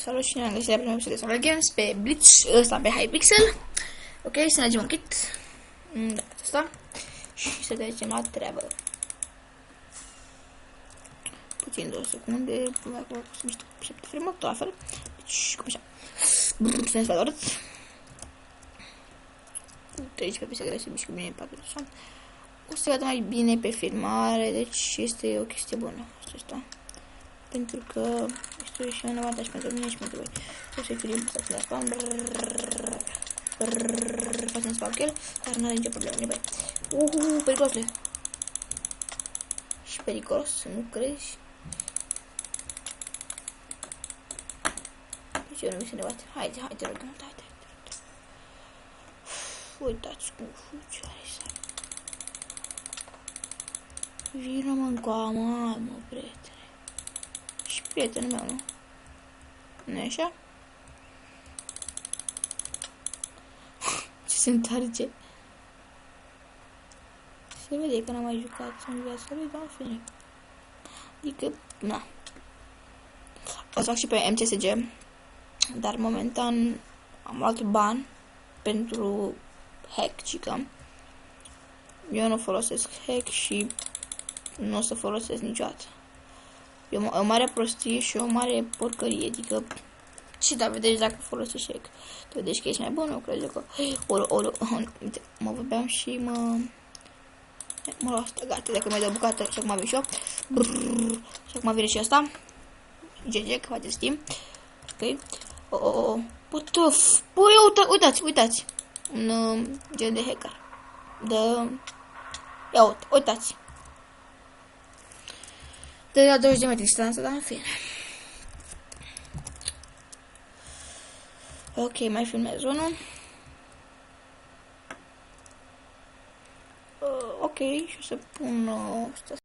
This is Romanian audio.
Salut și ne-am găsit la primul episod de Solar Games pe Blitz, ăsta pe Hypixel. Ok, să ne agem un kit. Da, asta. Și să trecem la treabă. Puțin 2 secunde. Acum să miște 7 frame-uri, tot la fel. Deci, cum așa. Să ne sfădorât. Treci că pe secret se mișcă bine 4 așa. O să gata mai bine pe filmare, deci este o chestie bună. Asta. Pentru că este și un avantaj pentru mine și pentru voi. O să-i firim să ne spam. Facem spam kill, dar nu are nicio problemă, ne băi. Pericosule. Și periculos, nu crezi? Deci eu nu mi se ne bate. Haide, haide, rog, haide. Uitați cum fuge, are să. Vină mă încoamă, mă, prietene. Și prietenul meu, nu? Nu-i așa? Ce se întoarce? Se vede că n-am mai jucat în viața lui, dar în fine. Adică, na. O să fac și pe MCSG. Dar momentan am luat bani pentru hack, cică. Eu nu folosesc hack și nu o să folosesc niciodată. E o mare prostie și o mare porcărie, adică și da, vedeți dacă folosești hack. Tu vedeți că ești mai bun, eu cred că uite, mă vorbeam și mă luau asta, gata, dacă mai dau bucată și acum vin și eu. Și acum vine și asta. GG, că faceți timp. Ok. What the f... Băi, uitați. Un gen de hacker. Ia uitați. De la 20 de metri distanță, dar în fine. Ok, mai filmez unul. Ok, și o să pun